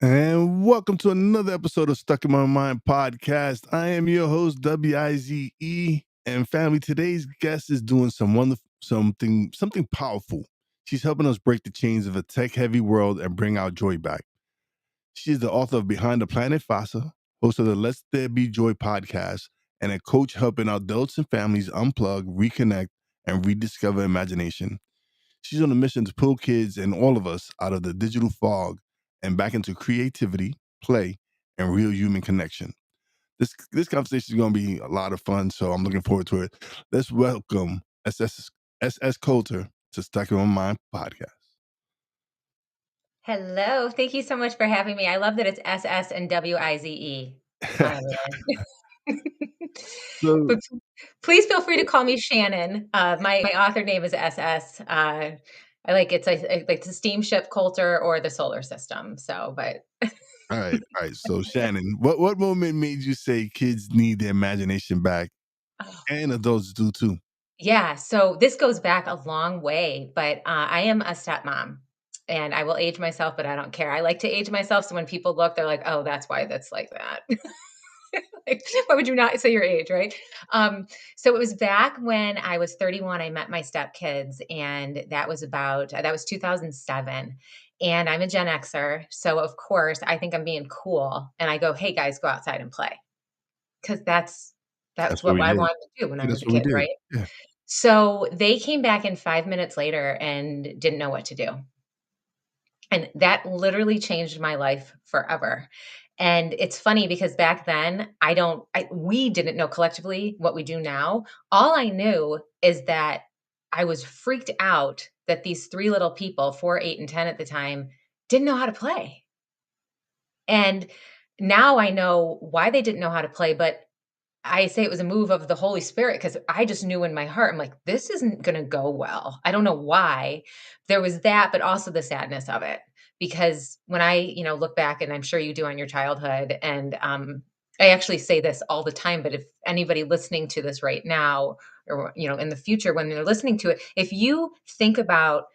And welcome to another episode of Stuck in My Mind podcast. I am your host, Wize. And family, today's guest is doing something powerful. She's helping us break the chains of a tech-heavy world and bring our joy back. She's the author of Behind the Planet Fasa, host of the Let's There Be Joy podcast, and a coach helping adults and families unplug, reconnect, and rediscover imagination. She's on a mission to pull kids and all of us out of the digital fog and back into creativity, play, and real human connection. This conversation is going to be a lot of fun, so I'm looking forward to it. Let's welcome SS Coulter to Stuck in My Mind podcast. Hello. Thank you so much for having me. I love that it's SS and Wize. But please feel free to call me Shannon. My author name is SS. I like it's like the steamship Coulter or the solar system. All right. So Shannon, what moment made you say kids need their imagination back, and adults do too? Yeah. So this goes back a long way, but I am a stepmom. And I will age myself, but I don't care. I like to age myself. So when people look, they're like, oh, that's why that's like that. Like, why would you not say your age, right? So it was back when I was 31. I met my stepkids, and that was 2007. And I'm a Gen Xer, so of course I think I'm being cool, and I go, "Hey guys, go outside and play," because that's That's what what we I did. wanted to do when I was That's a what we kid, did. right? Yeah. So they came back in 5 minutes later and didn't know what to do. And that literally changed my life forever. And it's funny because back then we didn't know collectively what we do now. All I knew is that I was freaked out that these three little people, 4, 8, and 10 at the time, didn't know how to play. And now I know why they didn't know how to play, but I say it was a move of the Holy Spirit because I just knew in my heart, I'm like, this isn't going to go well. I don't know why. There was that, but also the sadness of it. Because when I look back, and I'm sure you do on your childhood, and I actually say this all the time, but if anybody listening to this right now, or in the future when they're listening to it, if you think about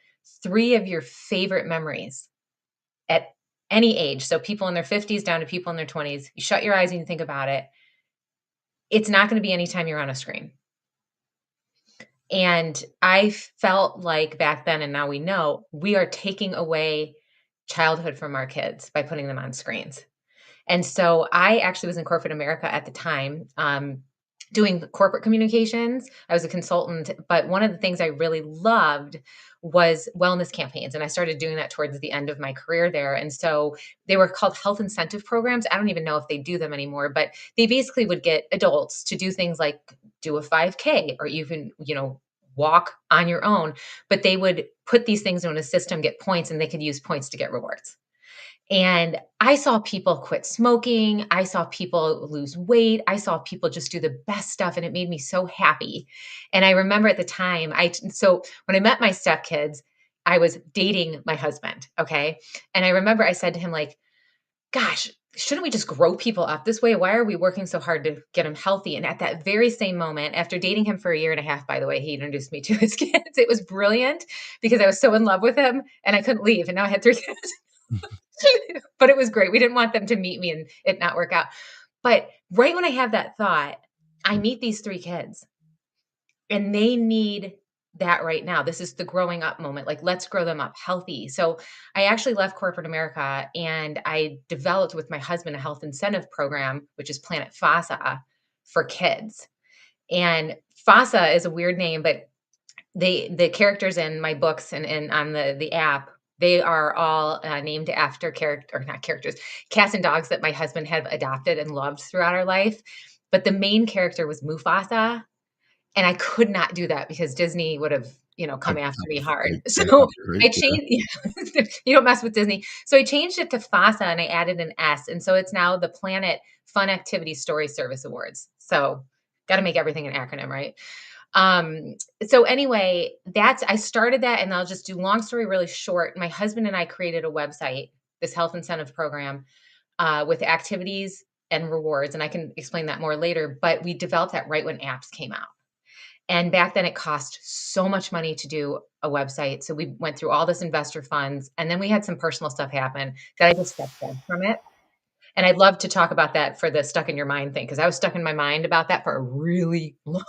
3 of your favorite memories at any age, so people in their 50s down to people in their 20s, you shut your eyes and you think about it, it's not going to be anytime you're on a screen. And I felt like back then, and now we know, we are taking away childhood from our kids by putting them on screens. And so I actually was in corporate America at the time, doing corporate communications. I was a consultant, but one of the things I really loved was wellness campaigns. And I started doing that towards the end of my career there. And so they were called health incentive programs. I don't even know if they do them anymore, but they basically would get adults to do things like do a 5K or even, walk on your own. But they would put these things in a system, get points, and they could use points to get rewards. And I saw people quit smoking. I saw people lose weight. I saw people just do the best stuff. And it made me so happy. And I remember at the time, so when I met my stepkids, I was dating my husband. Okay. And I remember I said to him, like, gosh, shouldn't we just grow people up this way? Why are we working so hard to get them healthy? And at that very same moment, after dating him for a year and a half, by the way, he introduced me to his kids. It was brilliant because I was so in love with him and I couldn't leave. And now I had 3 kids. But it was great. We didn't want them to meet me and it not work out. But right when I have that thought, I meet these 3 kids and they need that right now. This is the growing up moment. Like, let's grow them up healthy. So I actually left corporate America and I developed with my husband a health incentive program, which is Planet Fasa for kids. And Fasa is a weird name, but the characters in my books and on the app, they are all named after character, or not characters, cats and dogs that my husband had adopted and loved throughout our life. But the main character was Mufasa, and I could not do that because Disney would have come after me hard. So Right? I Yeah. changed. You don't mess with Disney. So I changed it to Fasa and I added an S, and so it's now the Planet Fun Activity Story Service Awards. So got to make everything an acronym, right? So anyway, I started that, and I'll just do long story really short. My husband and I created a website, this health incentive program, with activities and rewards, and I can explain that more later. But we developed that right when apps came out. And back then it cost so much money to do a website. So we went through all this investor funds, and then we had some personal stuff happen that I just stepped back from it. And I'd love to talk about that for the stuck in your mind thing, because I was stuck in my mind about that for a really long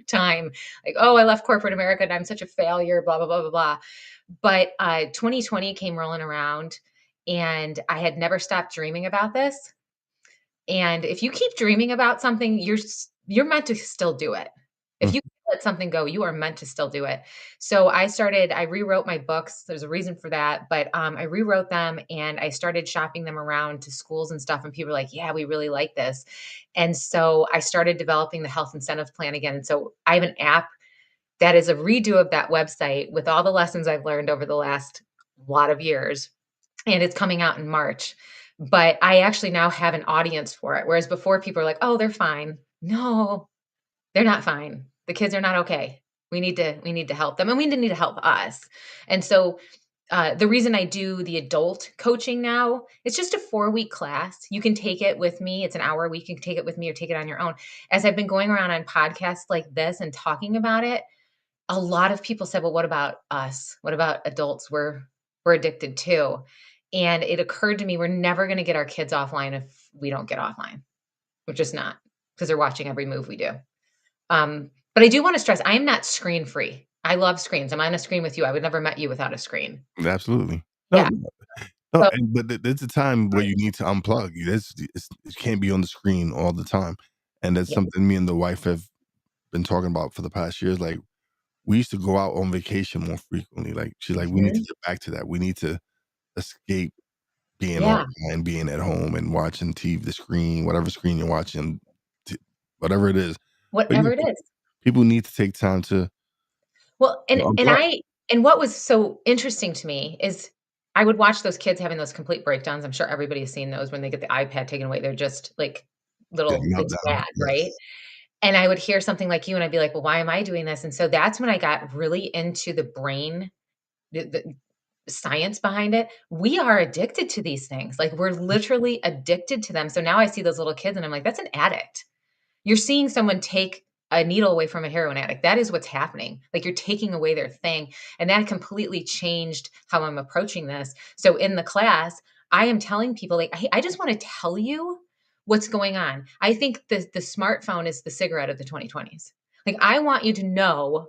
time. Like, oh, I left corporate America and I'm such a failure, blah, blah, blah, blah, blah. But 2020 came rolling around, and I had never stopped dreaming about this. And if you keep dreaming about something, you're meant to still do it. If Mm. you let something go, you are meant to still do it. So I rewrote my books. There's a reason for that, but I rewrote them and I started shopping them around to schools and stuff. And people were like, "Yeah, we really like this." And so I started developing the health incentive plan again. And so I have an app that is a redo of that website with all the lessons I've learned over the last lot of years, and it's coming out in March. But I actually now have an audience for it, whereas before people are like, "Oh, they're fine." No, they're not fine. The kids are not okay. We need to help them, and we need to help us. And so, the reason I do the adult coaching now, it's just a 4-week class. You can take it with me. It's an hour a week. You can take it with me or take it on your own. As I've been going around on podcasts like this and talking about it, a lot of people said, "Well, what about us? What about adults? We're addicted too." And it occurred to me we're never gonna get our kids offline if we don't get offline. We're just not, because 'cause they're watching every move we do. But I do wanna stress, I am not screen free. I love screens. I'm on a screen with you. I would never met you without a screen. Absolutely. No, Yeah. no, So and but there's a time where you need to unplug. It can't be on the screen all the time, and that's yeah. something me and the wife have been talking about for the past years. Like, we used to go out on vacation more frequently. Like, she's like, "We need to Mhm. get back to that. We need to escape being Yeah. online, being at home and watching TV, the screen, whatever screen you're watching, t whatever it is." But yeah, Whatever it is. people need to take time to, Well, unplug. and what was so interesting to me is I would watch those kids having those complete breakdowns. I'm sure everybody has seen those when they get the iPad taken away. They're just like The little, it's meltdown, bad, right? yes. And I would hear something like you and I'd be like, "Well, why am I doing this?" And so that's when I got really into the brain, the science behind it. We are addicted to these things. Like, we're literally addicted to them. So now I see those little kids and I'm like, "That's an addict." You're seeing someone take a needle away from a heroin addict. That is what's happening. Like, you're taking away their thing. And that completely changed how I'm approaching this. So in the class, I am telling people, like, hey, I just want to tell you what's going on. I think the smartphone is the cigarette of the 2020s. Like, I want you to know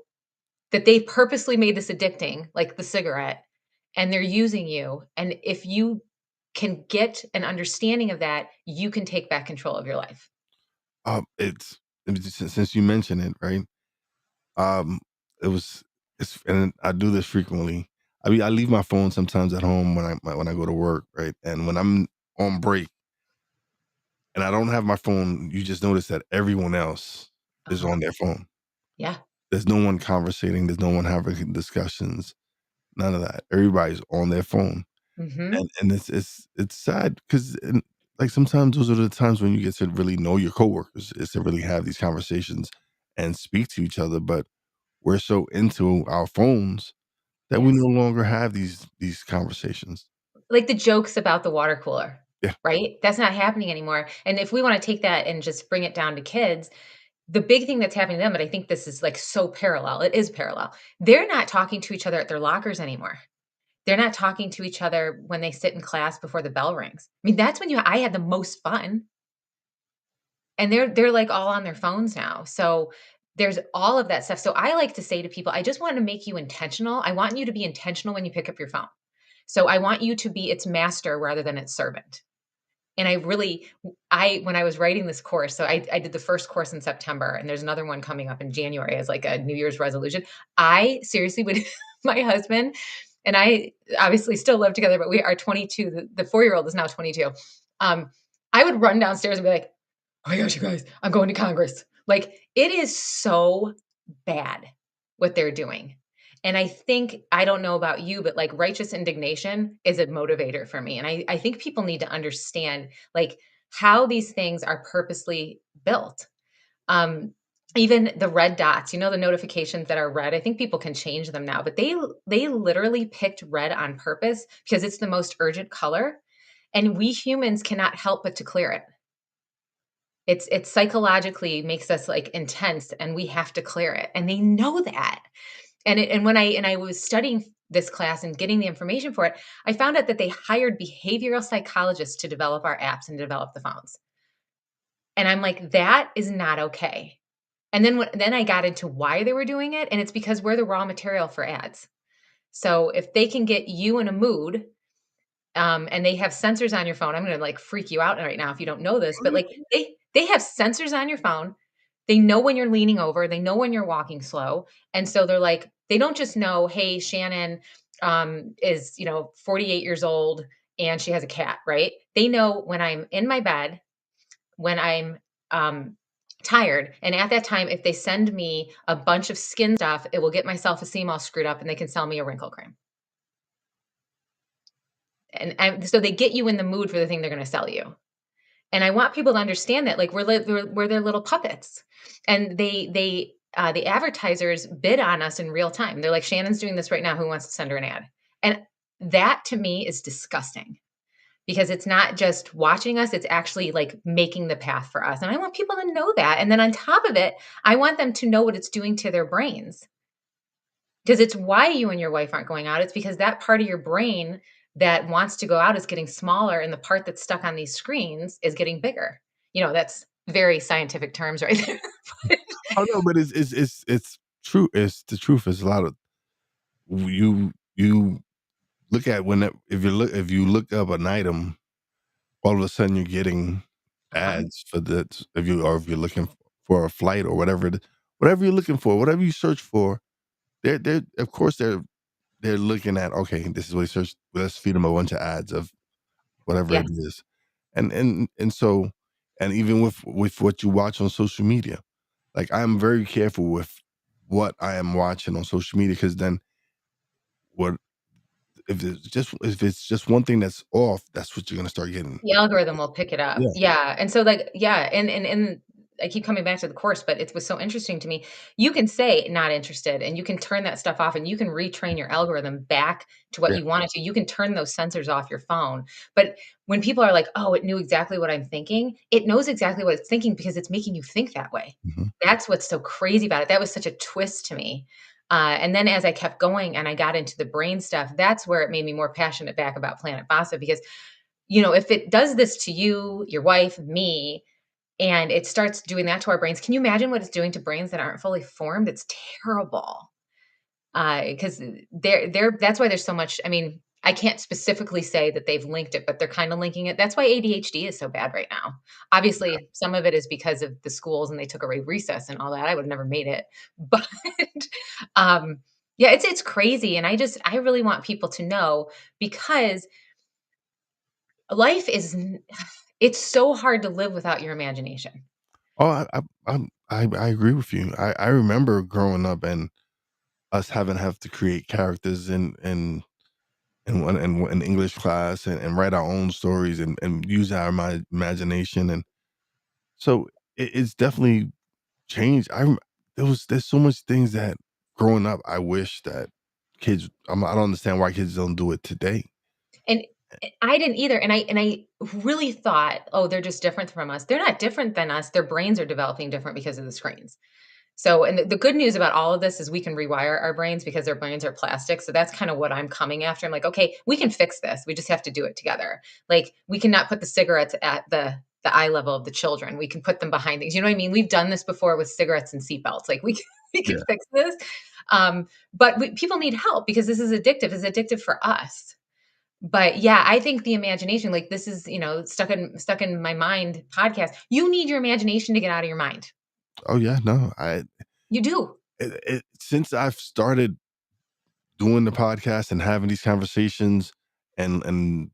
that they purposely made this addicting, like the cigarette, and they're using you. And if you can get an understanding of that, you can take back control of your life. It's since you mentioned it, right? Um, it was it's and I do this frequently. I mean, I leave my phone sometimes at home when I go to work, right? And when I'm on break and I don't have my phone, you just notice that everyone else is Uh-huh. on their phone. Yeah. There's no one conversating, there's no one having discussions, none of that. Everybody's on their phone. Mhm. And it's sad because, like, sometimes those are the times when you get to really know your coworkers, is to really have these conversations and speak to each other, but we're so into our phones that we Yes. no longer have these conversations. Like the jokes about the water cooler, Yeah. right? That's not happening anymore, and if we wanna take that and just bring it down to kids, the big thing that's happening to them, but I think this is, like, so parallel, it is parallel. They're not talking to each other at their lockers anymore. They're not talking to each other when they sit in class before the bell rings. I mean, that's when I had the most fun, and they're, like, all on their phones now, so there's all of that stuff. So I like to say to people, "I just wanna make you intentional. I want you to be intentional when you pick up your phone." So I want you to be its master rather than its servant. And I really, I when I was writing this course, so I did the first course in September, and there's another one coming up in January as like a New Year's resolution. I seriously would, my husband and I obviously still live together, but we are 22. The 4-year-old is now 22. Um, I would run downstairs and be like, "Oh my gosh, you guys, I'm going to Congress." Like, it is so bad what they're doing. And I think, I don't know about you, but like righteous indignation is a motivator for me. And I think people need to understand like how these things are purposely built. Um, even the red dots, the notifications that are red, I think people can change them now, but they literally picked red on purpose because it's the most urgent color. And we humans cannot help but to clear it. It's psychologically makes us, like, intense, and we have to clear it, and they know that. And when I was studying this class and getting the information for it, I found out that they hired behavioral psychologists to develop our apps and develop the phones. And I'm like, "That is not okay." And then I got into why they were doing it, and it's because we're the raw material for ads. So if they can get you in a mood, and they have sensors on your phone. I'm gonna, like, freak you out right now if you don't know this, but, like, they have sensors on your phone. They know when you're leaning over, they know when you're walking slow, and so they're like they don't just know, "Hey, Shannon, is, 48 years old and she has a cat," right? They know when I'm in my bed, when I'm, um, tired, and at that time, if they send me a bunch of skin stuff, it will get my self-esteem all screwed up, and they can sell me a wrinkle cream. And so they get you in the mood for the thing they're gonna sell you. And I want people to understand that, like, we're their little puppets, and the advertisers bid on us in real time. They're like, "Shannon's doing this right now, who wants to send her an ad?" And that to me is disgusting because it's not just watching us, it's actually, like, making the path for us, and I want people to know that, and then on top of it, I want them to know what it's doing to their brains. Because it's why you and your wife aren't going out. It's because that part of your brain that wants to go out is getting smaller, and the part that's stuck on these screens is getting bigger. That's very scientific terms right there. Oh no, but it's true. It's the truth. It's a lot of you look at if you look up an item, all of a sudden you're getting Uh-huh. ads for that. If you're looking for a flight or whatever whatever you're looking for, whatever you search for, they're of course they're looking at, okay, this is what he searched. Let's feed them a bunch of ads of whatever it Yes. is. And so, and even with what you watch on social media, like, I'm very careful with what I am watching on social media, because then what if it's just one thing that's off, that's what you're gonna start getting. The algorithm will pick it up. Yeah. Yeah, and so, like yeah, and I keep coming back to the course, but it was so interesting to me. You can say not interested, and you can turn that stuff off, and you can retrain your algorithm back to what Yeah. you want it to. You can turn those sensors off your phone. But when people are like, "Oh, it knew exactly what I'm thinking," it knows exactly what it's thinking because it's making you think that way. Mhm. That's what's so crazy about it. That was such a twist to me. And then as I kept going and I got into the brain stuff, that's where it made me more passionate back about Planet Fasa because if it does this to you, your wife, me, and it starts doing that to our brains, can you imagine what it's doing to brains that aren't fully formed? It's terrible. Because they're that's why there's so much. I mean, I can't specifically say that they've linked it, but they're kind of linking it. That's why ADHD is so bad right now. Obviously, some of it is because of the schools and they took away recess and all that. I would have never made it, but um, yeah, it's crazy, and I really want people to know because life is it's so hard to live without your imagination. Oh, I agree with you. I remember growing up and us having have to create characters in English class, and write our own stories, and use our imagination, and so it's definitely changed. There's so much things that growing up I wish that I don't understand why kids don't do it today. And I didn't either, and I really thought, "Oh, they're just different from us." They're not different than us, their brains are developing different because of the screens. So, and the good news about all of this is we can rewire our brains because their brains are plastic. So that's kind of what I'm coming after. I'm like, okay, we can fix this. We just have to do it together. Like we cannot put the cigarettes at the eye level of the children. We can put them behind things. You know what I mean? We've done this before with cigarettes and seatbelts. Like we can, we can Yeah. fix this. But people need help because this is addictive. It's addictive for us. But yeah, I think the imagination, like this is, stuck in my mind podcast. You need your imagination to get out of your mind. Oh yeah, no. You do. Since I've started doing the podcast and having these conversations, and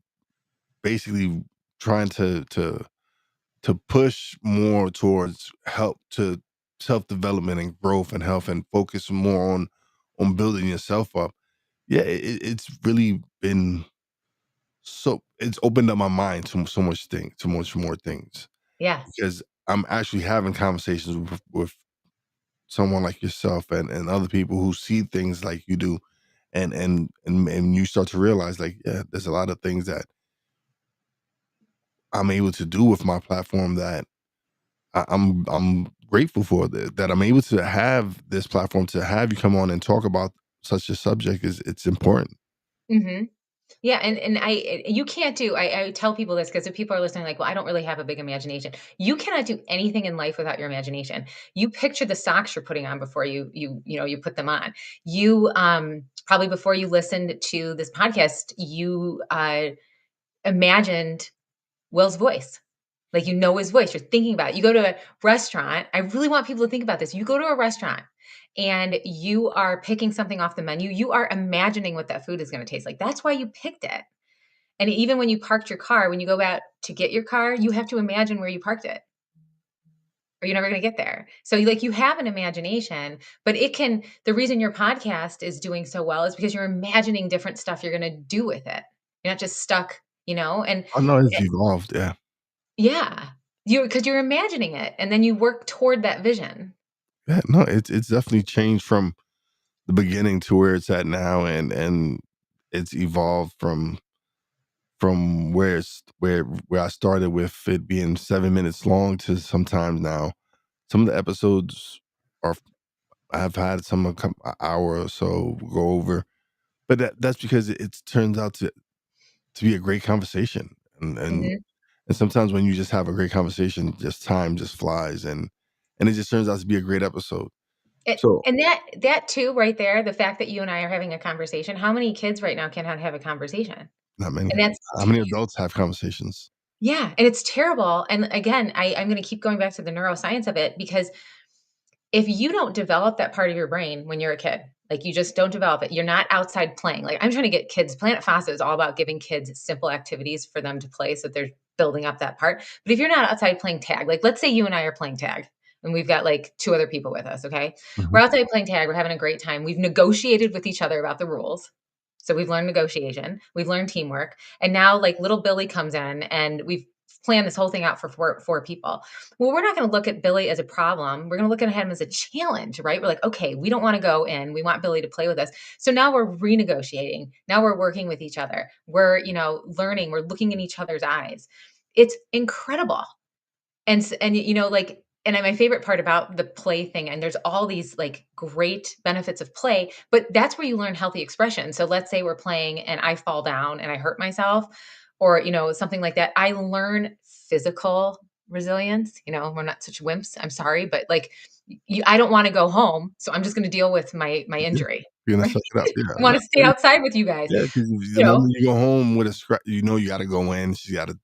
basically trying to push more towards help to self-development and growth and health, and focus more on building yourself up. Yeah, it's really been, so it's opened up my mind to so much more things, Yes. because I'm actually having conversations with someone like yourself, and other people who see things like you do, and you start to realize, like, yeah, there's a lot of things that I'm able to do with my platform that I'm grateful for that I'm able to have this platform to have you come on and talk about such a subject. Is It's important. Mhm. Yeah, and you can't do I tell people this because if people are listening like, "Well, I don't really have a big imagination." You cannot do anything in life without your imagination. You picture the socks you're putting on before you put them on. You, probably before you listened to this podcast, you, imagined Will's voice. Like, you know his voice, you're thinking about it. You go to a restaurant, I really want people to think about this. You go to a restaurant and you are picking something off the menu, you are imagining what that food is gonna taste like. That's why you picked it. And even when you parked your car, when you go back to get your car, you have to imagine where you parked it, or you're never gonna get there. So, like, you have an imagination, but the reason your podcast is doing so well is because you're imagining different stuff you're gonna do with it. You're not just stuck, and I know it's eh evolved. Yeah. yeah, because you're imagining it, and then you work toward that vision. Yeah. No, it's definitely changed from the beginning to where it's at now, and it's evolved from where I started with it being 7 minutes long to sometimes now. Some of the episodes are I've had some a hour or so go over, but that's because it turns out to be a great conversation, Mhm. and sometimes when you just have a great conversation, just time just flies, and it just turns out to be a great episode. So And that too right there, the fact that you and I are having a conversation, how many kids right now cannot have a conversation? not many. And that's How many adults have conversations? yeah, and it's terrible, and again, I'm gonna keep going back to the neuroscience of it because if you don't develop that part of your brain when you're a kid, like, you just don't develop it, you're not outside playing, like, I'm trying to get kids Planet Fasa is all about giving kids simple activities for them to play so they're building up that part, but if you're not outside playing tag, like, let's say you and I are playing tag, and we've got, like, 2 other people with us, okay? Mhm. We're outside playing tag, we're having a great time, we've negotiated with each other about the rules, so we've learned negotiation, we've learned teamwork, and now, like, little Billy comes in, and we've planned this whole thing out for 4 people. Well, we're not going to look at Billy as a problem. We're going to look at him as a challenge, right? We're like, okay, we don't want to go in. We want Billy to play with us. So now we're renegotiating. Now we're working with each other. We're, learning. We're looking in each other's eyes. It's incredible. Like, and my favorite part about the play thing, and there's all these like great benefits of play, but that's where you learn healthy expression. So let's say we're playing and I fall down and I hurt myself, or something like that. I learn physical resilience. We're not such wimps. I'm sorry, but like, I don't want to go home, so I'm just going to deal with my Yeah, injury. you're gonna Right? suck it up. Yeah, I want to stay outside with you guys. yeah, because the You know, moment you go home with a scratch, you gotta go in. She gotta.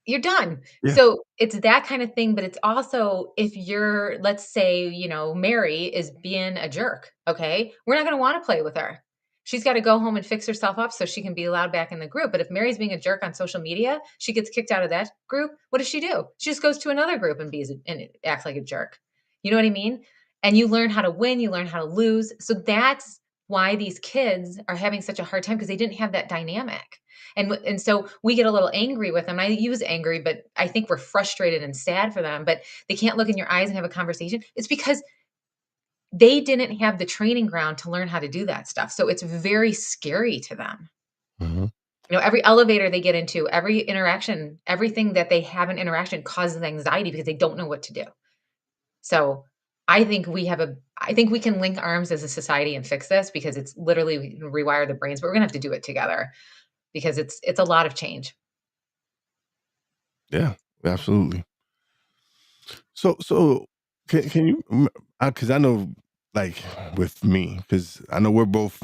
You're done. Yeah. So, it's that kind of thing, but it's also if you're let's say, Mary is being a jerk, okay? We're not gonna wanna play with her. She's gotta go home and fix herself up so she can be allowed back in the group, but if Mary's being a jerk on social media, she gets kicked out of that group, what does she do? She just goes to another group and acts like a jerk. You know what I mean? And you learn how to win, you learn how to lose, so that's why these kids are having such a hard time because they didn't have that dynamic. And so we get a little angry with them. I use angry, but I think we're frustrated and sad for them, but they can't look in your eyes and have a conversation. It's because they didn't have the training ground to learn how to do that stuff. So it's very scary to them. Mhm. Every elevator they get into, every interaction, everything that they have an interaction causes anxiety because they don't know what to do. So I think we can link arms as a society and fix this because it's literally we can rewire the brains, but we're gonna have to do it together because it's a lot of change. Yeah, absolutely. So can you? Because I know, like with me, because I know we're both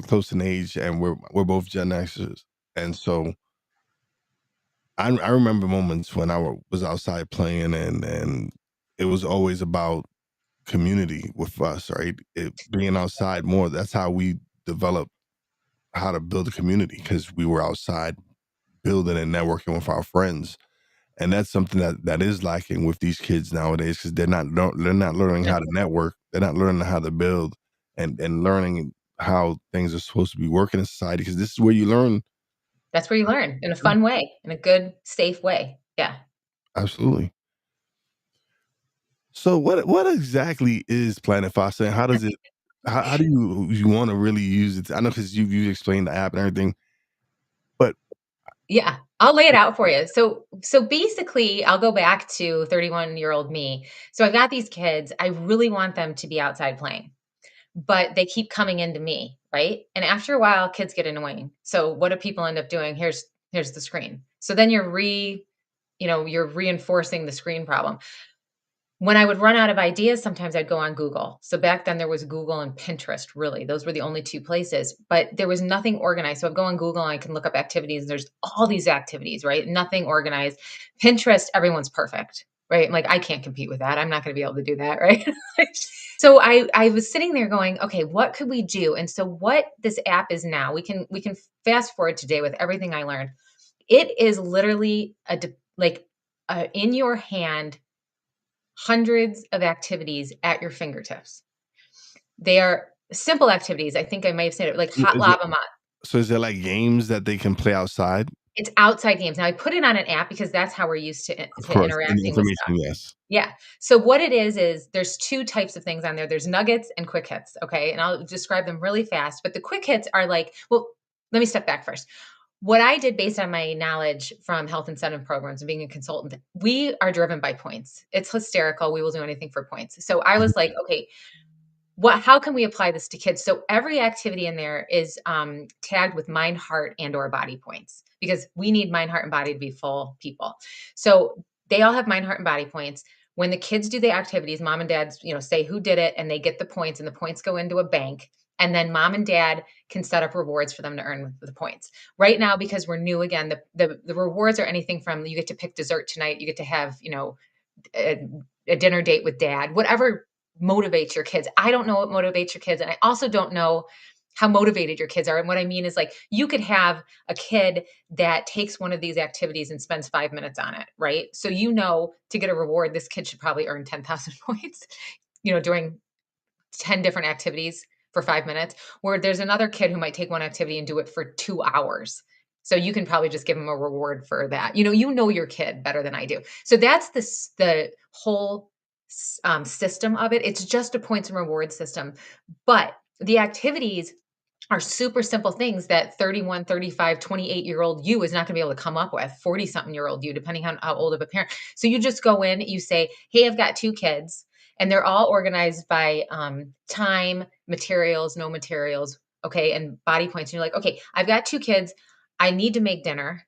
close in age, and we're both Gen Xers, and so I remember moments when was outside playing, and it was always about community with us, right? Being outside more. That's how we developed how to build a community because we were outside building and networking with our friends. And that's something that is lacking with these kids nowadays because they're not learning how to network. They're not learning how to build and learning how things are supposed to be working in society because this is where you learn. That's where you learn in a fun way, in a good, safe way. Yeah. Absolutely. So what exactly is Planet Fasa and how does it how do you want to really use it? I know because you explained the app and everything, but Yeah. I'll lay it out for you. So basically, I'll go back to 31-year-old me. So I've got these kids. I really want them to be outside playing, but they keep coming into me, right? And after a while, kids get annoying. So what do people end up doing? Here's the screen. So then you're reinforcing the screen problem. When I would run out of ideas, sometimes I'd go on Google. So back then there was Google and Pinterest, really. Those were the only two places, but there was nothing organized. So I'd go on Google and I can look up activities. And there's all these activities, right? Nothing organized. Pinterest, everyone's perfect, right? I'm like, I can't compete with that. I'm not going to be able to do that, right? So I was sitting there going, okay, what could we do? And so what this app is now, we can fast forward today with everything I learned. It is literally in your hand, hundreds of activities at your fingertips. They are simple activities. I think I may have said it like So hot is it lava mat. so is there like games that they can play outside? It's outside games. Now I put it on an app because that's how we're used Of to course, and interacting with stuff. information, yes. Yeah. So what it is there's two types of things on there. There's nuggets and quick hits. Okay. And I'll describe them really fast. But the quick hits are like, well, let me step back first. What I did based on my knowledge from health incentive programs and being a consultant, we are driven by points. It's hysterical. We will do anything for points. So I was like, okay, how can we apply this to kids? So every activity in there is tagged with mind, heart, and or body points because we need mind, heart, and body to be full people. So they all have mind, heart, and body points. When the kids do the activities, mom and dad, say who did it, and they get the points, and the points go into a bank. And then mom and dad can set up rewards for them to earn the points. Right now, because we're new again, the rewards are anything from you get to pick dessert tonight, you get to have a, a dinner date with dad, whatever motivates your kids. I don't know what motivates your kids. And I also don't know how motivated your kids are. And what I mean is like you could have a kid that takes one of these activities and spends 5 minutes on it, right? So to get a reward, this kid should probably earn 10,000 points, doing 10 different activities for 5 minutes, where there's another kid who might take one activity and do it for 2 hours. So you can probably just give them a reward for that. You know your kid better than I do. So that's the whole system of it. It's just a points and reward system. But the activities are super simple things that 31, 35, 28-year-old you is not going to be able to come up with, 40-something-year-old you, depending on how old of a parent. So you just go in, you say, hey, I've got two kids, and they're all organized by time, materials, no materials, okay, and body points. And you're like, okay, I've got two kids. I need to make dinner.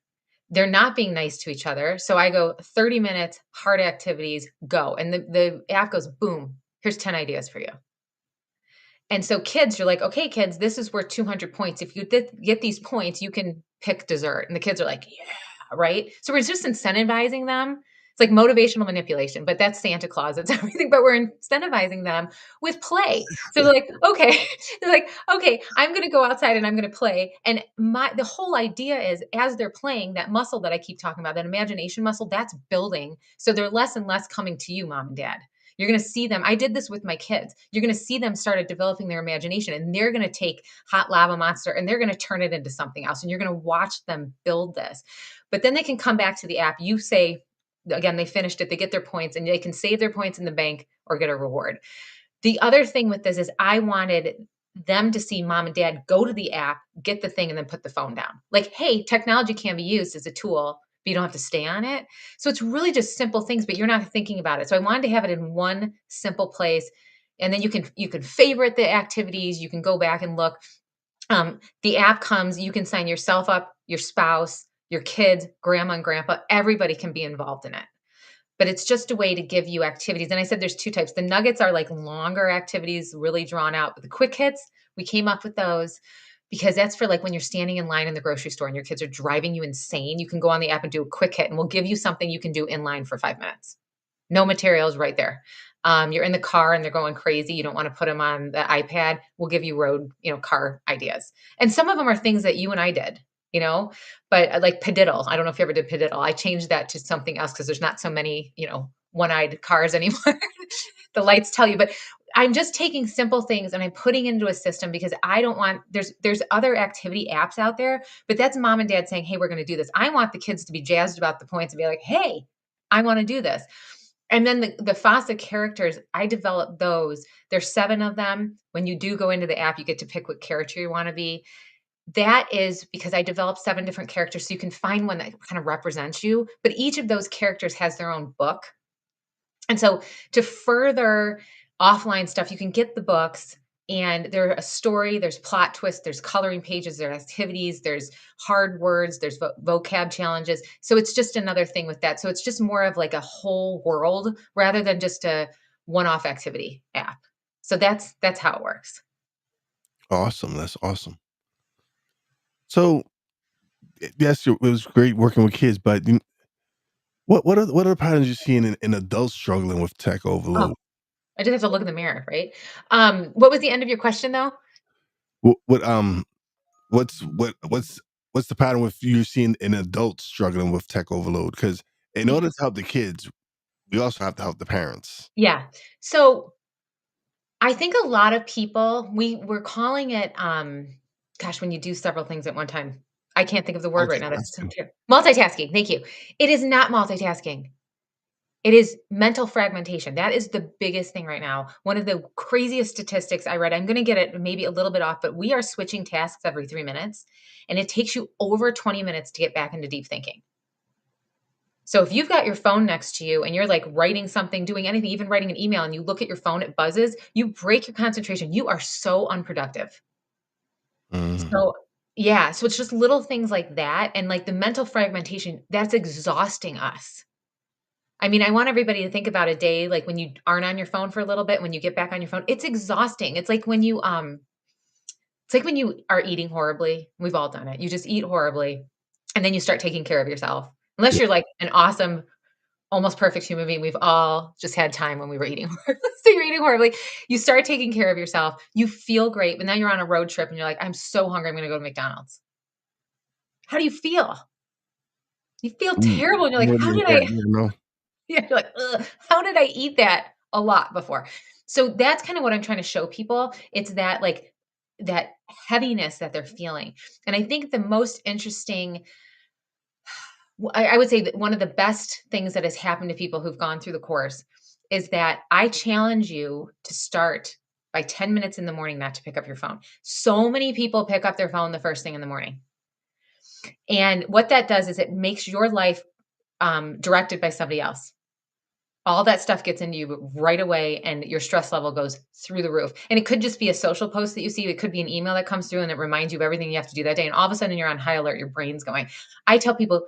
They're not being nice to each other. So I go 30 minutes, hard activities, go. And the app goes, boom, here's 10 ideas for you. And so kids, you're like, okay, kids, this is worth 200 points. If you get these points, you can pick dessert. And the kids are like, yeah, right. So we're just incentivizing them. It's like motivational manipulation, but that's Santa Claus. It's everything, but we're incentivizing them with play. So they're like, okay, they're like, okay, I'm going to go outside and I'm going to play. And the whole idea is as they're playing, that muscle that I keep talking about, that imagination muscle, that's building. So they're less and less coming to you, mom and dad. You're going to see them. I did this with my kids. You're going to see them started developing their imagination, and they're going to take hot lava monster and they're going to turn it into something else. And you're going to watch them build this. But then they can come back to the app. You say, again, they finished it, they get their points, and they can save their points in the bank or get a reward. The other thing with this is I wanted them to see mom and dad go to the app, get the thing, and then put the phone down. Like, hey, technology can be used as a tool, but you don't have to stay on it. So it's really just simple things, but you're not thinking about it. So I wanted to have it in one simple place. And then you can favorite the activities. You can go back and look. The app comes, you can sign yourself up, your spouse, your kids, grandma and grandpa, everybody can be involved in it. But it's just a way to give you activities. And I said there's two types. The nuggets are like longer activities, really drawn out. But the quick hits, we came up with those because that's for like when you're standing in line in the grocery store and your kids are driving you insane. You can go on the app and do a quick hit, and we'll give you something you can do in line for 5 minutes. No materials right there. You're in the car and they're going crazy. You don't want to put them on the iPad. We'll give you car ideas. And some of them are things that you and I did, but like padiddle. I don't know if you ever did padiddle. I changed that to something else because there's not so many, one-eyed cars anymore. The lights tell you, but I'm just taking simple things and I'm putting into a system because I don't want, there's other activity apps out there, but that's mom and dad saying, hey, we're going to do this. I want the kids to be jazzed about the points and be like, hey, I want to do this. And then the Fasa characters, I developed those. There's 7 of them. When you do go into the app, you get to pick what character you want to be. that is because I developed 7 different characters, so you can find one that kind of represents you, but each of those characters has their own book. And so to further offline stuff, you can get the books and they're a story, there's plot twists, there's coloring pages, there's activities, there's hard words, there's vocab challenges. So it's just another thing with that. So it's just more of like a whole world rather than just a one-off activity app. So that's how it works. Awesome. That's awesome. So yes, it was great working with kids, but what are the patterns you're seeing in adults struggling with tech Oh, overload? I just have to look in the mirror, right? What was the end of your question though? What what's the pattern with you seeing in adults struggling with tech overload? Because in order to help the kids, we also have to help the parents. Yeah. So I think a lot of people we're calling it, gosh, when you do several things at one time. I can't think of the word right now. That's so Multitasking. multitasking. Thank you. It is not multitasking. It is mental fragmentation. That is the biggest thing right now. One of the craziest statistics I read, I'm going to get it maybe a little bit off, but we are switching tasks every 3 minutes, and it takes you over 20 minutes to get back into deep thinking. So if you've got your phone next to you and you're like writing something, doing anything, even writing an email, and you look at your phone, it buzzes, you break your concentration. You are so unproductive. Mhm. So, yeah, so it's just little things like that. And like the mental fragmentation, that's exhausting us. I mean, I want everybody to think about a day like when you aren't on your phone for a little bit, when you get back on your phone, it's exhausting. It's like when you are eating horribly. We've all done it. You just eat horribly and then you start taking care of yourself. Unless Yeah. you're like an awesome almost perfect human being. We've all just had time when we were eating horribly. So you're eating horribly. You start taking care of yourself. You feel great, but now you're on a road trip and you're like, I'm so hungry. I'm going to go to McDonald's. How do you feel? You feel Mm. terrible. And you're like, Yeah, how yeah, did yeah, I? yeah, no. Yeah, you're like, ugh, how did I eat that a lot before? So that's kind of what I'm trying to show people. It's that like that heaviness that they're feeling. And I think the most interesting I would say that one of the best things that has happened to people who've gone through the course is that I challenge you to start by 10 minutes in the morning not to pick up your phone. So many people pick up their phone the first thing in the morning. And what that does is it makes your life directed by somebody else. All that stuff gets into you right away, and your stress level goes through the roof. And it could just be a social post that you see. It could be an email that comes through and it reminds you of everything you have to do that day. And all of a sudden, you're on high alert. Your brain's going. I tell people,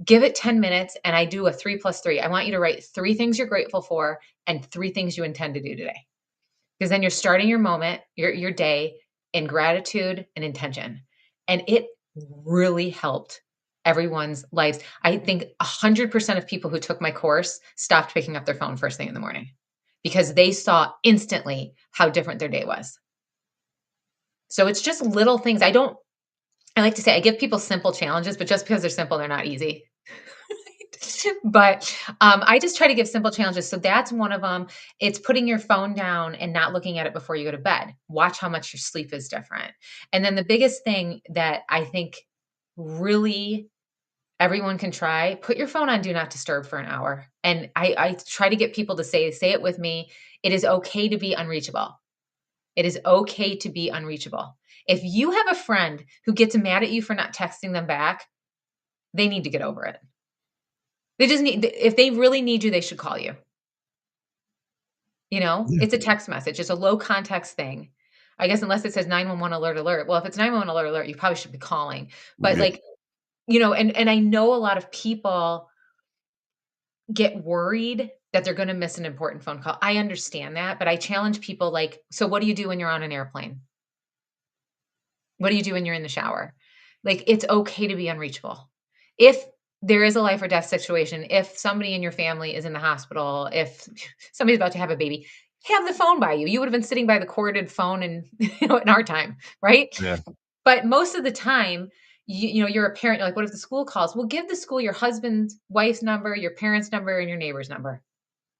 give it 10 minutes and I do a 3 plus 3. I want you to write 3 things you're grateful for and 3 things you intend to do today. Because then you're starting your moment, your day in gratitude and intention. And it really helped everyone's lives. I think 100% of people who took my course stopped picking up their phone first thing in the morning because they saw instantly how different their day was. So it's just little things. I like to say I give people simple challenges, but just because they're simple, they're not easy. But, I just try to give simple challenges. So that's one of them. It's putting your phone down and not looking at it before you go to bed. Watch how much your sleep is different. And then the biggest thing that I think really everyone can try, put your phone on do not disturb for an hour. And I try to get people to say it with me, it is okay to be unreachable. It is okay to be unreachable. If you have a friend who gets mad at you for not texting them back, they need to get over it. They just need if they really need you, they should call you, you know? Yeah, It's a text message, it's a low context thing. I guess unless it says 911 alert alert. Well, if it's 911 alert alert, you probably should be calling. But, yeah, like, and I know a lot of people get worried that they're gonna miss an important phone call. I understand that, but I challenge people like, "So what do you do when you're on an airplane? What do you do when you're in the shower?" Like, it's okay to be unreachable. If there is a life or death situation, if somebody in your family is in the hospital, if somebody's about to have a baby, have the phone by you. You would have been sitting by the corded phone and in our time, right? yeah, But most of the time, you're a parent, you're like, what if the school calls? Well, give the school your husband's wife's number, your parents' number, and your neighbor's number.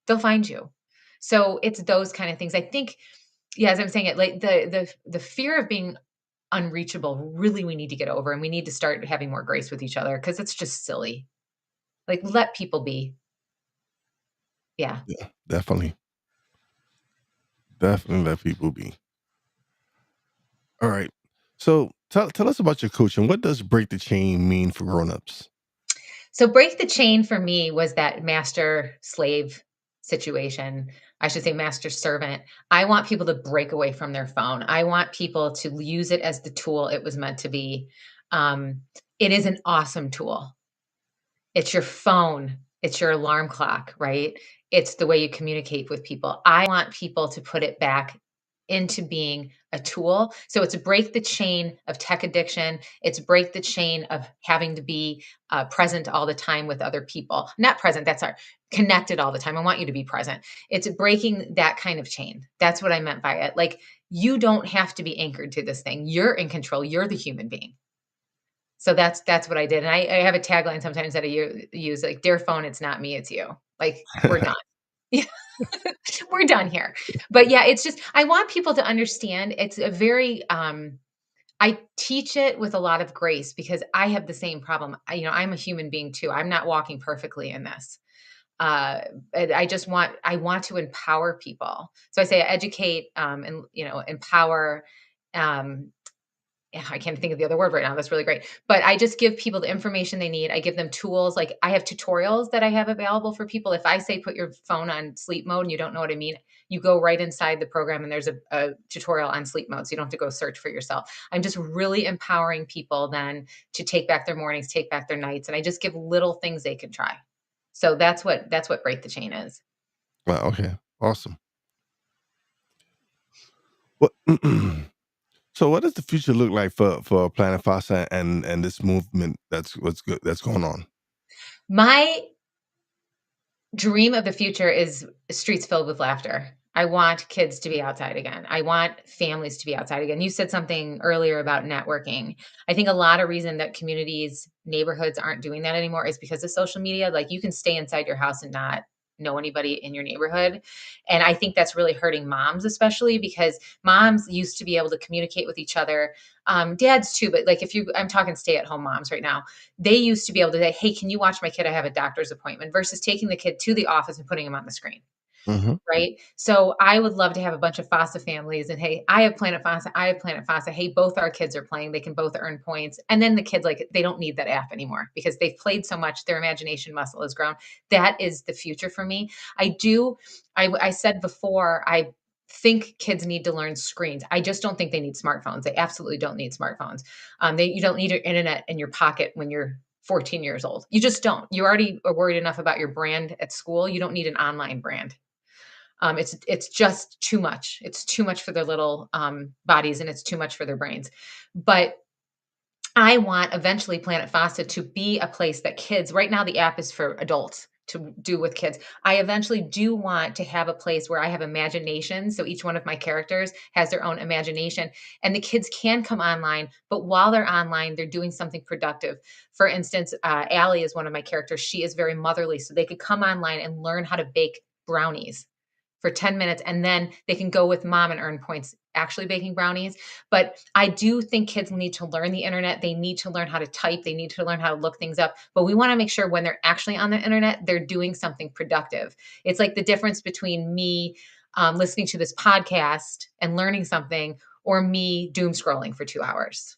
They'll find you. So it's those kind of things. I think, yeah, as I'm saying it, like the fear of being unreachable, really we need to get over, and we need to start having more grace with each other because it's just silly. Like, let people be. Yeah. yeah. Definitely, definitely let people be. All right. So tell us about your coaching. What does break the chain mean for grown-ups? So break the chain for me was that master slave situation. I should say master servant. I want people to break away from their phone. I want people to use it as the tool it was meant to be. Um, it is an awesome tool. It's your phone, it's your alarm clock, right? It's the way you communicate with people. I want people to put it back into being a tool. So it's break the chain of tech addiction. It's break the chain of having to be present all the time with other people. Not present, that's our connected all the time. I want you to be present. It's breaking that kind of chain. That's what I meant by it. Like, you don't have to be anchored to this thing. You're in control. You're the human being. So that's what I did, and I have a tagline sometimes that I use, like, "Dear phone, it's not me, it's you." Like, we're done. Yeah. We're done here. But, yeah, it's just I want people to understand it's a very, I teach it with a lot of grace because I have the same problem. I'm a human being too. I'm not walking perfectly in this. And I want to empower people. So I say educate, and, empower, um, yeah, I can't think of the other word right now. That's really great. But I just give people the information they need. I give them tools. Like, I have tutorials that I have available for people. If I say put your phone on sleep mode and you don't know what I mean, you go right inside the program and there's a tutorial on sleep mode. So you don't have to go search for yourself. I'm just really empowering people then to take back their mornings, take back their nights. And I just give little things they can try. So that's what break the chain is. Wow, okay. Awesome. What so what does the future look like for Planet Fasa and this movement that's going on? My dream of the future is streets filled with laughter. I want kids to be outside again. I want families to be outside again. You said something earlier about networking. I think a lot of reason that communities, neighborhoods aren't doing that anymore is because of social media. Like, you can stay inside your house and not know anybody in your neighborhood. And I think that's really hurting moms, especially because moms used to be able to communicate with each other. Dads too, but like, I'm talking stay at home moms right now, they used to be able to say, "Hey, can you watch my kid? I have a doctor's appointment," versus taking the kid to the office and putting him on the screen, Mhm. right? So I would love to have a bunch of FASA families and, hey, I have Planet FASA, I have Planet FASA. Hey, both our kids are playing. They can both earn points. And then the kids, like, they don't need that app anymore because they've played so much. Their imagination muscle has grown. That is the future for me. I said before, I think kids need to learn screens. I just don't think they need smartphones. They absolutely don't need smartphones. You don't need your internet in your pocket when you're 14 years old. You just don't. You already are worried enough about your brand at school. You don't need an online brand. It's just too much. It's too much for their little bodies, and it's too much for their brains. But I want eventually Planet Fasta to be a place that kids. Right now, the app is for adults to do with kids. I eventually do want to have a place where I have imagination. So each one of my characters has their own imagination, and the kids can come online. But while they're online, they're doing something productive. For instance, Allie is one of my characters. She is very motherly, so they could come online and learn how to bake brownies for 10 minutes, and then they can go with mom and earn points actually baking brownies. But I do think kids need to learn the internet. They need to learn how to type. They need to learn how to look things up. But we want to make sure when they're actually on the internet, they're doing something productive. It's like the difference between me listening to this podcast and learning something, or me doom scrolling for 2 hours.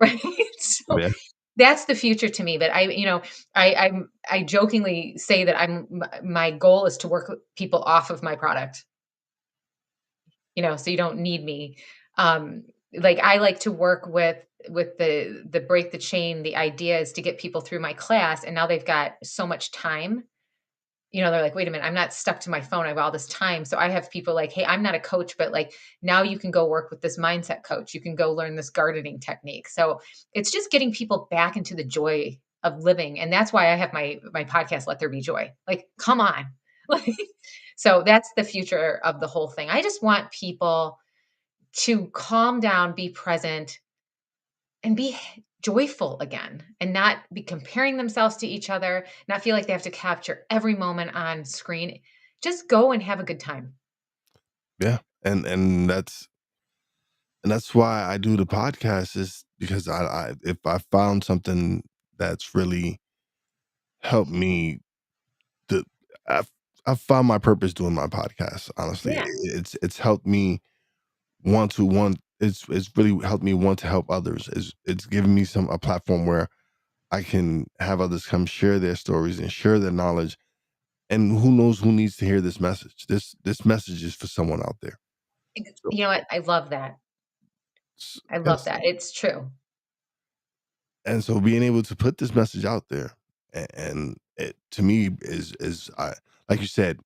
Right. So Yeah. that's the future to me. But I jokingly say that my goal is to work people off of my product, so you don't need me. Like, I like to work with the break the chain. The idea is to get people through my class, and now they've got so much time. They're like, "Wait a minute, I'm not stuck to my phone. I have all this time." So I have people like, "Hey, I'm not a coach, but, like, now you can go work with this mindset coach. You can go learn this gardening technique." So it's just getting people back into the joy of living. And that's why I have my podcast, Let There Be Joy. Like, come on. Like, so that's the future of the whole thing. I just want people to calm down, be present, and be joyful again, and not be comparing themselves to each other, not feel like they have to capture every moment on screen. Just go and have a good time. Yeah. And that's why I do the podcast, is because I if I found something that's really helped me, the I've I've found my purpose doing my podcast, honestly. Yeah. It's helped me want to one it's really helped me want to help others. It's given me a platform where I can have others come share their stories and share their knowledge. And who knows who needs to hear this message? This message is for someone out there. So, You know what? I love that. I love yes, that. It's true. and so being able to put this message out there, and it to me is like you said,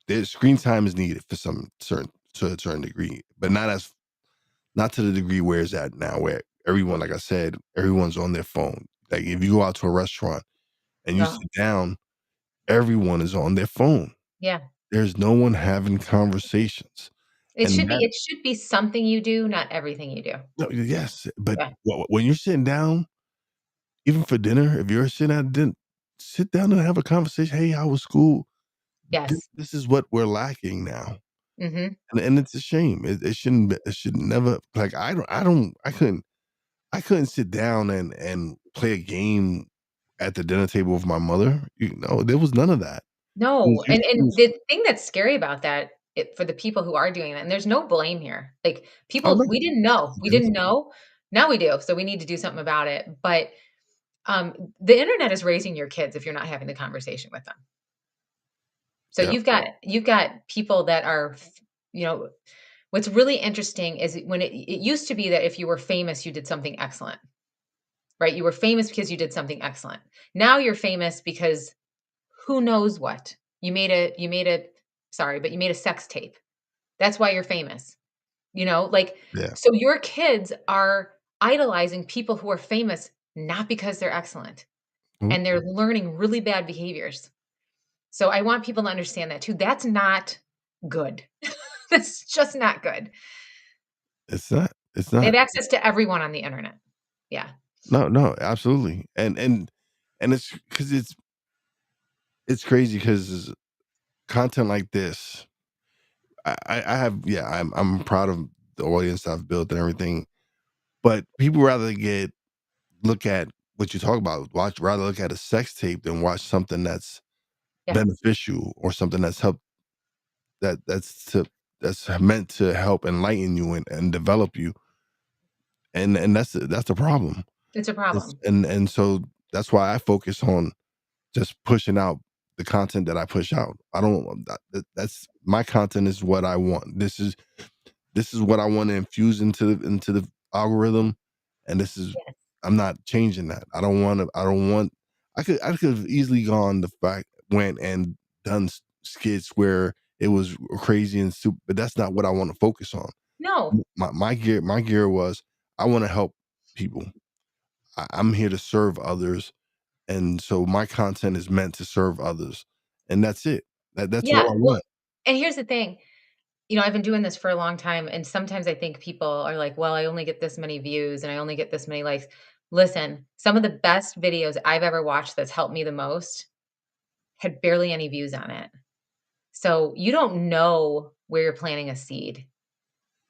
there's screen time is needed for some certain to a certain degree, but not to the degree where it's at now, where everyone, like I said, everyone's on their phone. Like if you go out to a restaurant and you Oh, sit down, everyone is on their phone. yeah. There's no one having conversations, and that It should be something you do, not everything you do. no, yes, but Yeah. when you're sitting down, even for dinner, if you're sitting at dinner, sit down and have a conversation. Hey, how was school? Yes. This is what we're lacking now, Mhm. and it's a shame. It shouldn't. It should never. Like I don't. I couldn't sit down and play a game at the dinner table with my mother. There was none of that. It was No, just it and was the thing that's scary about that, for the people who are doing that, and there's no blame here. Like, oh, people no. we didn't know. We Yes. didn't know. Now we do, so we need to do something about it. But, the internet is raising your kids if you're not having the conversation with them. So Yeah. you've got people that are, you know, what's really interesting is when it used to be that if you were famous, you did something excellent, right? You were famous because you did something excellent. Now you're famous because who knows what? You made a sorry, but you made a sex tape. That's why you're famous. Like, Yeah. so your kids are idolizing people who are famous not because they're excellent, Mhm. and they're learning really bad behaviors. So I want people to understand that too. That's not good. That's just not good. It's not. It's They have not. access to everyone on the internet. Yeah. No, no, absolutely. And it's because it's crazy because content like this, I have yeah, I'm proud of the audience I've built and everything, but people rather look at what you talk about, rather look at a sex tape than watch something that's Yeah. beneficial or something that's that's meant to help enlighten you and develop you, and that's the problem. It's a It's problem. and so that's why I focus on just pushing out the content that I push out. I don't that's my content is what I want. This is what I want to infuse into the algorithm, and this is Yes. I'm not changing that. I don't want I could have easily gone the fact went and done skits where it was crazy and super, but that's not what I want to focus on. No. My gear was I want to help people. I'm here to serve others, and so my content is meant to serve others, and that's it. That's all Yeah. I Well, want. and here's the thing. I've been doing this for a long time, and sometimes I think people are like, "Well, I only get this many views and I only get this many likes." Listen, some of the best videos I've ever watched that's helped me the most had barely any views on it. So, you don't know where you're planting a seed.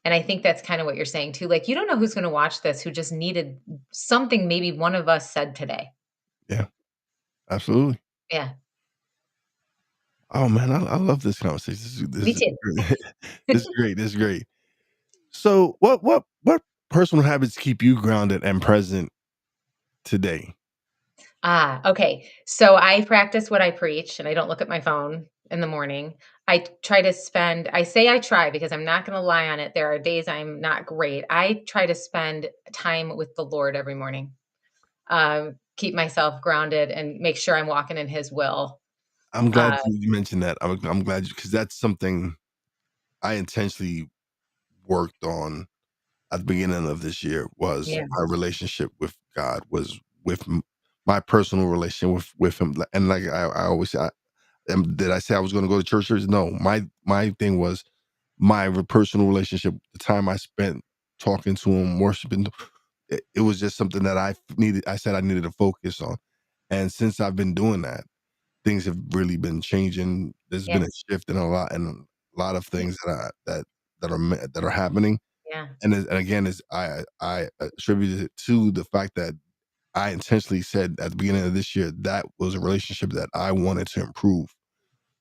And I think that's kinda what you're saying too. Like, you don't know who's gonna watch this who just needed something maybe one of us said today. Yeah, absolutely. Yeah, Oh man, I love this conversation. me This is too. great. This is great. This is great. So, what personal habits keep you grounded and present today? Okay. So I practice what I preach, and I don't look at my phone in the morning. I say I try because I'm not going to lie on it. There are days I'm not great. I try to spend time with the Lord every morning, keep myself grounded and make sure I'm walking in His will. I'm Uh, glad you mentioned that. I'm glad you because that's something I intentionally worked on at the beginning of this year was yeah. my relationship with God was with my personal relation with Him. And like I always say, did I say I was going to go to church? No, my thing was my personal relationship. The time I spent talking to Him, worshiping, it was just something that I needed. I said I needed to focus on, and since I've been doing that, things have really been changing. There's been a Yes. shift in a lot of things that are happening, Yeah. and again, is I attributed it to the fact that I intentionally said at the beginning of this year that was a relationship that I wanted to improve.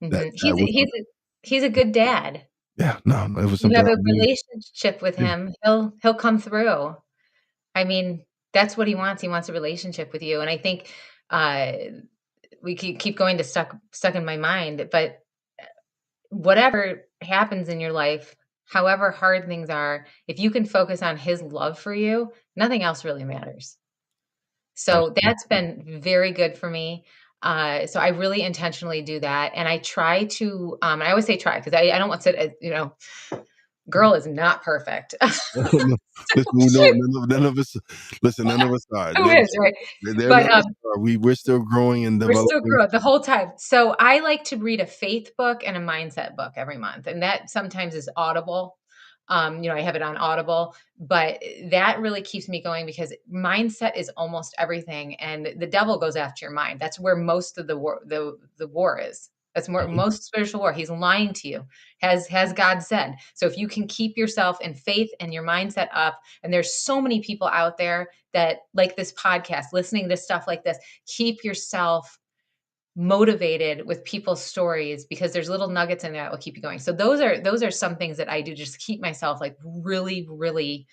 That Mhm. that He's was he's a he's a good dad. Yeah, no, it was You something have I a really relationship with yeah. him, he'll come through. I mean, that's what he wants a relationship with you, and I think, uh, we keep going to stuck in my mind, but whatever happens in your life, however hard things are, if you can focus on his love for you, nothing else really matters. So Absolutely. that's been very good for me. So I really intentionally do that, and I try to, I always say try because I don't want to, girl is not perfect. Listen, we know none of us listen, none of us are. Who is, right? None But, of us are. We're still growing and we're still developing. growing the whole time. So I like to read a faith book and a mindset book every month, and that sometimes is Audible. I have it on Audible, but that really keeps me going because mindset is almost everything, and the devil goes after your mind. That's where most of the war is. That's more Mhm. most spiritual war. He's lying to you, has God said. So if you can keep yourself in faith and your mindset up, and there's so many people out there that like this podcast, listening to stuff like this, keep yourself motivated with people's stories because there's little nuggets in there that will keep you going. So those are some things that I do just to keep myself like really, really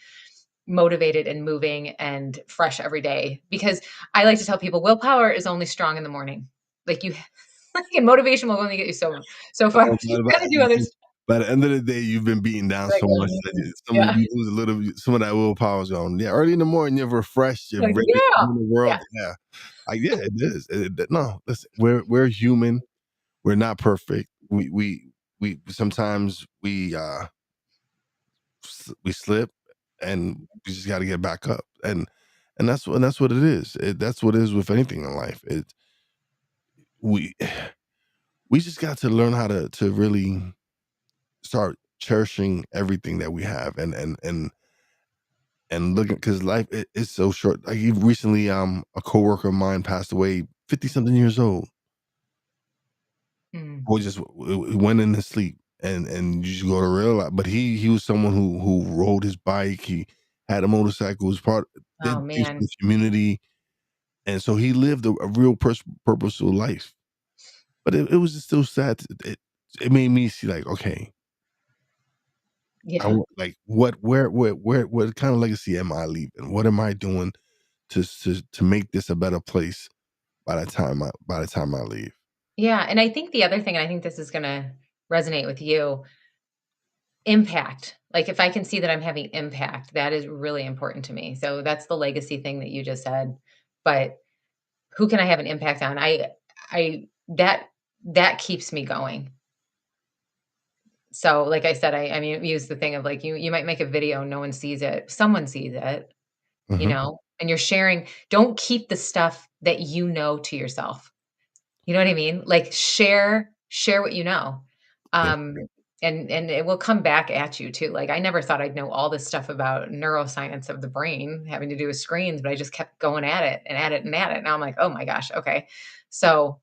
motivated and moving and fresh every day. Because I like to tell people willpower is only strong in the morning. Like you like motivation will only get you so far. Oh, You gotta do other stuff. by the end of the day, you've been beaten down Like, so much that yeah. you lose a little some of that willpower's gone. Yeah, early in the morning, you're refreshed, you're Like, ready to yeah. in the Yeah. world. Yeah. Yeah, it is. No, listen, we're human. We're not perfect. We sometimes we slip and we just got to get back up and that's what it is. That's what it is with anything in life. We we just got to learn how to really start cherishing everything that we have and looking because life is so short. Like even recently, a coworker of mine passed away, 50 something years old. Mm. Boy just went in his sleep, and you just go to realize. But he was someone who rode his bike. He had a motorcycle. Was Oh, did things for man. the community, and so he lived a real purposeful life. But it was just still sad. It made me see like, okay, I Yeah. want like what kind of legacy am I leaving? What am I doing to make this a better place by the time I leave? Yeah, and I think the other thing, and I think this is gonna resonate with you, impact. Like, if I can see that I'm having impact, that is really important to me. So that's the legacy thing that you just said. But who can I have an impact on? I that keeps me going. So, like I said, I use the thing of like you might make a video, no one sees it. Someone sees it, Mhm. and you're sharing. Don't keep the stuff that you know to yourself. You know what I mean? Like share what you know. Yeah. Um, and it will come back at you too. Like I never thought I'd know all this stuff about neuroscience of the brain having to do with screens, but I just kept going at it and at it and at it. Now I'm like, oh my gosh, okay. So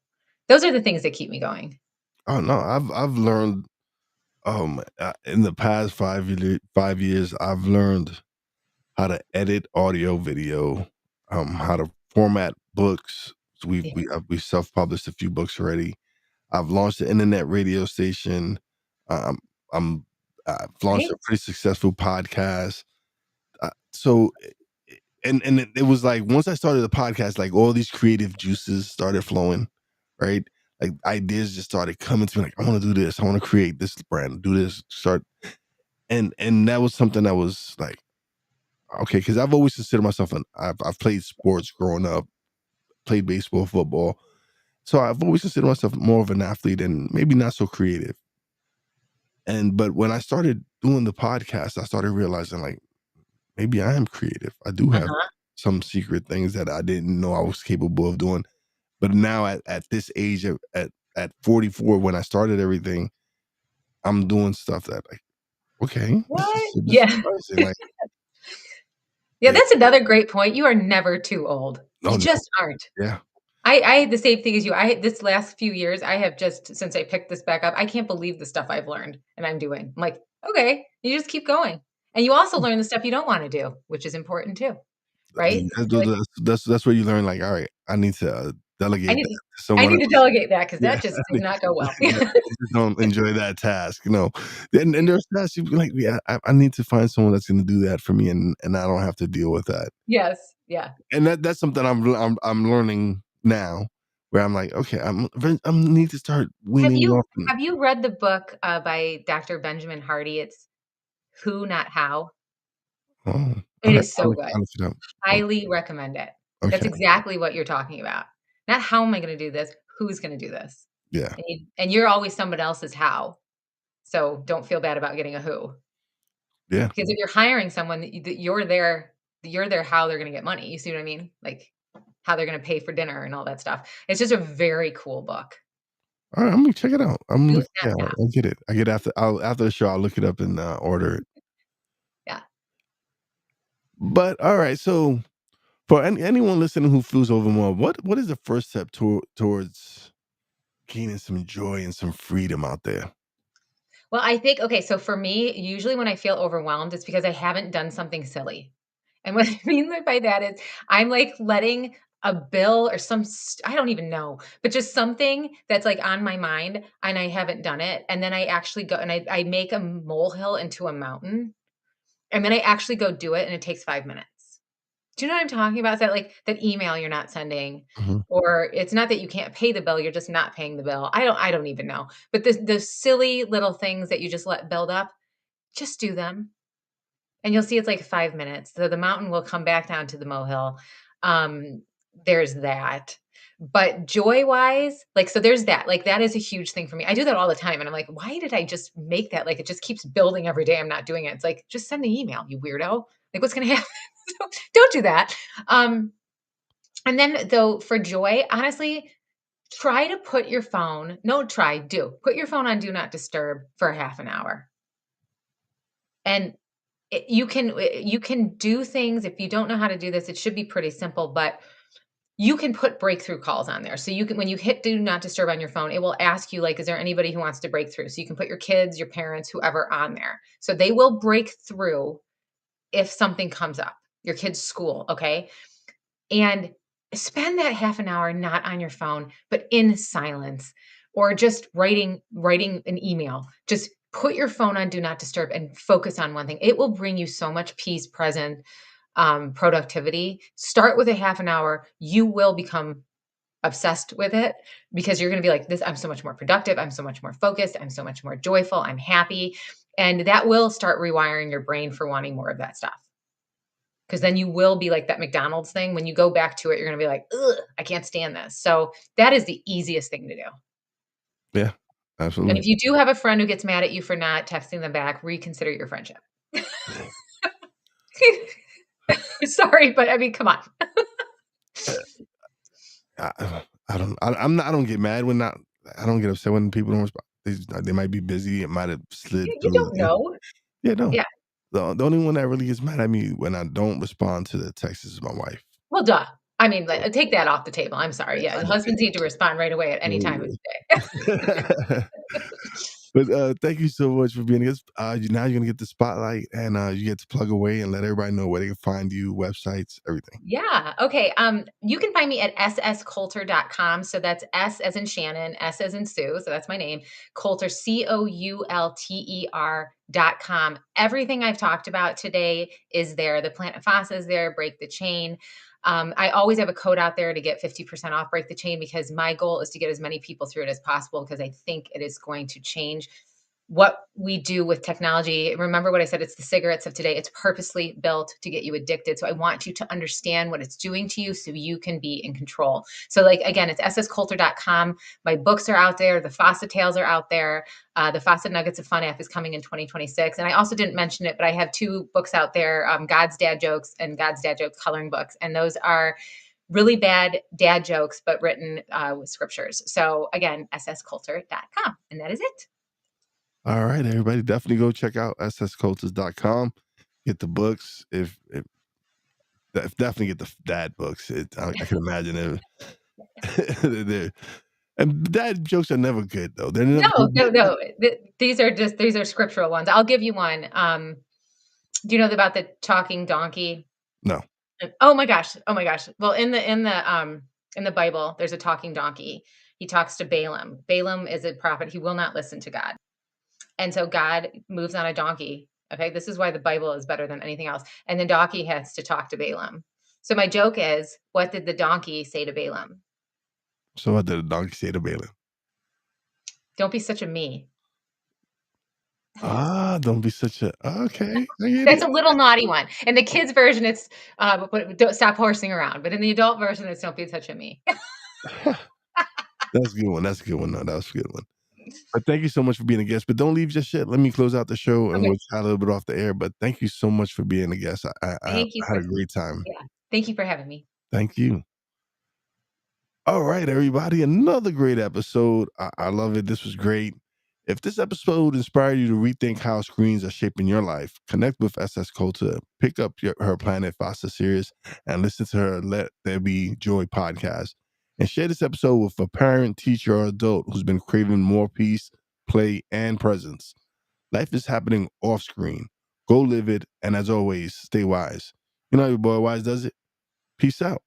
those are the things that keep me going. Oh no, I've learned in the past 5 years, I've learned how to edit audio, video, how to format books. So Yeah. we self published a few books already. I've launched an internet radio station. Um, I'm I've launched Right? a pretty successful podcast. So and it was like once I started the podcast, like all these creative juices started flowing, right? Like ideas just started coming to me. Like I want to do this. I want to create this brand. Do this. Start and that was something that was like okay because I've always considered myself I've played sports growing up, played baseball, football. So I've always considered myself more of an athlete and maybe not so creative. And but when I started doing the podcast, I started realizing like maybe I am creative. I do have Uh-huh. some secret things that I didn't know I was capable of doing. But now at this age at 44 when I started everything, I'm doing stuff that like, okay, What? this is Yeah. surprising. Like Yeah, it, that's another great point. You are never too old. oh You no, just aren't. yeah. I had the same thing as you. I this last few years, I have just since I picked this back up, I can't believe the stuff I've learned and I'm doing. I'm like, okay, you just keep going. And you also learn the stuff you don't want to do, which is important too, right? You're like, That's where you learn like, all right, I need to delegate that to I someone need to else. delegate that because Yeah, that just did I not go well. just don't enjoy that task, you know. And there's tasks you be like, yeah, I need to find someone that's going to do that for me, and I don't have to deal with that. Yes, yeah. And that's something I'm learning now, where I'm like, okay, I'm need to start Have weaning you off. And, have you read the book, by Dr. Benjamin Hardy? It's Who, Not How. oh, all It right, is so good. I'll look it up. Highly recommend it. That's Okay, exactly what you're talking about. Not how am I gonna do this, who's gonna do this? yeah, And you're always someone else's how, so don't feel bad about getting a who. yeah. Because if you're hiring someone that you're there how they're gonna get money, you see what I mean? Like, how they're gonna pay for dinner and all that stuff. It's just a very cool book. All right, I'm gonna check it out. I'm gonna Who, look. Not Yeah, How. I'll get it. I get after the show. I'll look it up and order it. Yeah. But all right, so for anyone listening who feels overwhelmed, what is the first step towards gaining some joy and some freedom out there? Well, I think okay, so for me, usually when I feel overwhelmed, it's because I haven't done something silly. And what I mean by that is I'm like letting a bill or I don't even know, but just something that's like on my mind and I haven't done it. And then I actually go and I make a molehill into a mountain. And then I actually go do it and it takes 5 minutes. Do you know what I'm talking about? Is that like that email you're not sending? Mhm. Or it's not that you can't pay the bill, you're just not paying the bill. I don't even know. But the silly little things that you just let build up, just do them. And you'll see it's like 5 minutes. So the mountain will come back down to the molehill. Um, there's that. But joy-wise, like, so there's that. Like, that is a huge thing for me. I do that all the time, and I'm like, "Why did I just make that?" Like, it just keeps building every day I'm not doing it. It's like, "Just send the email, you weirdo." Like, what's gonna happen? So, don't do that. And then, though, for joy, honestly, try to put your phone no, try, do. Put your phone on do not disturb for a half an hour. And you can do things if you don't know how to do this, it should be pretty simple, but you can put breakthrough calls on there. So you can when you hit do not disturb on your phone, it will ask you like, is there anybody who wants to break through? So you can put your kids, your parents, whoever on there. So they will break through if something comes up. Your kid's school, okay? And spend that half an hour not on your phone, but in silence or just writing an email. Just put your phone on do not disturb and focus on one thing. It will bring you so much peace, present, productivity. Start with a half an hour. You will become obsessed with it because you're going to be like, this, I'm so much more productive. I'm so much more focused. I'm so much more joyful. I'm happy. And that will start rewiring your brain for wanting more of that stuff. Because then you will be like that McDonald's thing. When you go back to it, you're gonna be like, "Ugh, I can't stand this." So, that is the easiest thing to do. Yeah, And absolutely. if you do have a friend who gets mad at you for not texting them back, reconsider your friendship. Sorry, but I mean, come on. I don't. I'm not. I don't get mad when not. I don't get upset when people don't respond. They might be busy. It might have slid You through. don't know. Yeah, no. Yeah. The only one that really gets mad at me when I don't respond to the text is my wife. Well, duh. I mean, So, like, take that off the table. I'm sorry. yeah, Yeah, I the know. husbands need to respond right away at any time of the day. But thank you so much for being here. Now you're gonna get the spotlight, and you get to plug away and let everybody know where they can find you, websites, everything. Yeah. Okay. You can find me at sscoulter.com. So that's S as in Shannon, S as in Sue. So that's my name. Coulter, COULTER.com. Everything I've talked about today is there. The plant Fasa is there, break the chain. I always have a code out there to get 50% off break the chain because my goal is to get as many people through it as possible because I think it is going to change what we do with technology. Remember what I said, it's the cigarettes of today. It's purposely built to get you addicted. So I want you to understand what it's doing to you so you can be in control. So like again, it's sscoulter.com. My books are out there. The Fasa Tales are out there. The Fasa Nuggets of Fun app is coming in 2026. And I also didn't mention it, but I have two books out there, God's Dad Jokes and God's Dad Jokes coloring books. And those are really bad dad jokes, but written with scriptures. So again, sscoulter.com. And that is it. All right, everybody, definitely go check out sscoaches.com. Get the books. Definitely get the dad books. I can imagine it. And dad jokes are never good though. They're never No, no, no. These are scriptural ones. I'll give you one. Do you know about the talking donkey? no. Oh my gosh. Oh my gosh. Well, in the In the Bible, there's a talking donkey. He talks to Balaam. Balaam is a prophet. He will not listen to God. And so God moves on a donkey. Okay. This is why the Bible is better than anything else. And the donkey has to talk to Balaam. So my joke is, what did the donkey say to Balaam? So what did the donkey say to Balaam? Don't be such a me. Don't be such a, okay, I get That's it. a little naughty one. In the kids version, it's don't stop horsing around. But in the adult version, it's don't be such a me. That's a good one. That's a good one. No, that was a good one. But thank you so much for being a guest. But don't leave just yet. Let me close out the show and Okay. we'll chat a little bit off the air. But thank you so much for being a guest. I Thank you had for a great time. yeah. Thank you for having me. Thank you. All right, everybody. Another great episode. I love it. This was great. If this episode inspired you to rethink how screens are shaping your life, connect with SS Coulter, pick up her Planet Fasa series, and listen to her Let There Be Joy podcast. And share this episode with a parent, teacher, or adult who's been craving more peace, play, and presence. Life is happening off screen. Go live it. And as always, stay wise. You know how your boy Wise does it. Peace out.